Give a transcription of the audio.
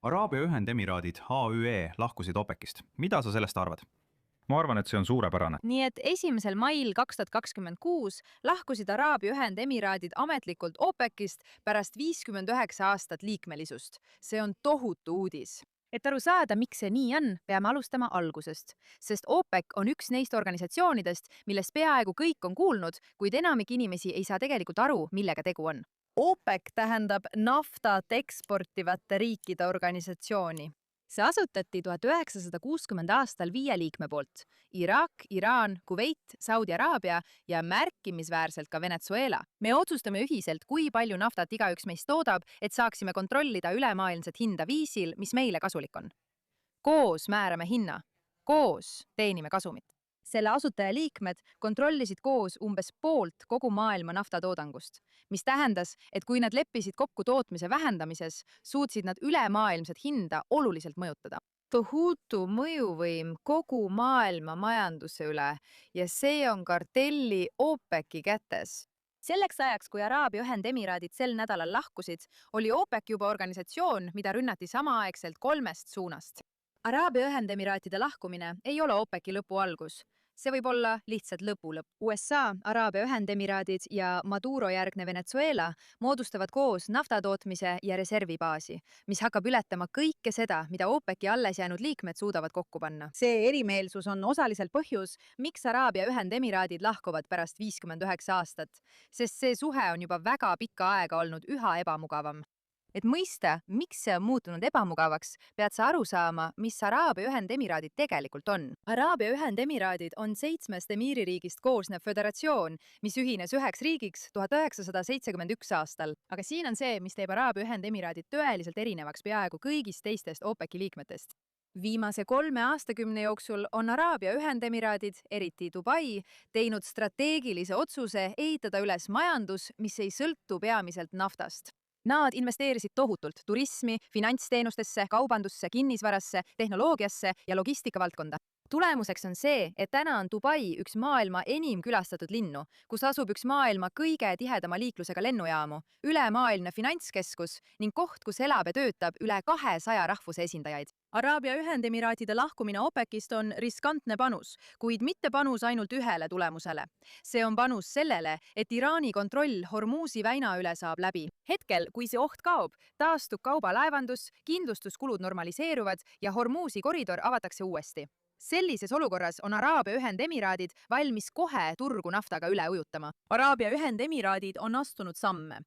Araabia Ühendemiraadid AÜE lahkusid OPEC-ist. Mida sa sellest arvad? Ma arvan, et see on suurepärane. Nii et 1. mail 2026 lahkusid Araabia Ühendemiraadid ametlikult OPEC-ist pärast 59 aastat liikmelisust. See on tohutu uudis. Et aru saada, miks see nii on, peame alustama algusest, sest OPEC on üks neist organisatsioonidest, millest peaaegu kõik on kuulnud, kuid enamik inimesi ei saa tegelikult aru, millega tegu on. OPEC tähendab naftat eksportivate riikide organisatsiooni. See asutati 1960 aastal 5 liikme poolt: Iraak, Iraan, Kuveit, Saudi Araabia ja märkimisväärselt ka Venezuela. Me otsustame ühiselt, kui palju naftat igaüks meist toodab, et saaksime kontrollida ülemaailmset hinda viisil, mis meile kasulik on. Koos määrame hinna. Koos teenime kasumit. Selle asutaja liikmed kontrollisid koos umbes poolt kogu maailma naftatoodangust, mis tähendas, et kui nad leppisid kokku tootmise vähendamises, suutsid nad ülemaailmset hinda oluliselt mõjutada. Tohutu mõjuvõim kogu maailma majanduse üle ja see on kartelli OPEC-i kätes. Selleks ajaks, kui Araabia Ühendemiraadid sel nädalal lahkusid, oli OPEC juba organisatsioon, mida rünnati samaaegselt 3 suunast. Araabia Ühendemiraatide lahkumine ei ole OPEC-i lõpu algus. See võib olla lihtsalt lõpulõpp. USA, Araabia Ühendemiraadid ja Maduro järgne Venezuela moodustavad koos naftatootmise ja reservibaasi, mis hakkab ületama kõike seda, mida OPEC-i alles jäänud liikmed suudavad kokku panna. See erimeelsus on osaliselt põhjus, miks Araabia Ühendemiraadid lahkuvad pärast 59 aastat, sest see suhe on juba väga pikka aega olnud üha ebamugavam. Et mõista, miks see on muutunud ebamugavaks, pead sa aru saama, mis Araabia Ühendemiraadid tegelikult on. Araabia Ühendemiraadid on 7 emiiririigist koosnev föderatsioon, mis ühines 9 riigiks 1971 aastal. Aga siin on see, mis teeb Araabia Ühendemiraadid tõeliselt erinevaks peaaegu kõigist teistest OPEC-i liikmetest. Viimase 3 aastakümne jooksul on Araabia Ühendemiraadid, eriti Dubai, teinud strateegilise otsuse ehitada üles majandus, mis ei sõltu peamiselt naftast. Nad investeerisid tohutult turismi, finantsteenustesse, kaubandusse, kinnisvarasse, tehnoloogiasse ja logistikavaldkonda. Tulemuseks on see, et täna on Dubai üks maailma enim külastatud linnu, kus asub üks maailma kõige tihedama liiklusega lennujaamu, ülemaailmne finantskeskus ning koht, kus elab ja töötab üle 200 rahvuse esindajaid. Araabia Ühendemiraatide lahkumine OPEC-ist on riskantne panus, kuid mitte panus ainult ühele tulemusele. See on panus sellele, et Iraani kontroll Hormuzi väina üle saab läbi. Hetkel, kui see oht kaob, taastub kaubalaevandus, kindlustuskulud normaliseeruvad ja Hormuzi koridor avatakse uuesti. Sellises olukorras on Araabia Ühendemiraadid valmis kohe turgu naftaga üle ujutama. Araabia Ühendemiraadid on astunud samme.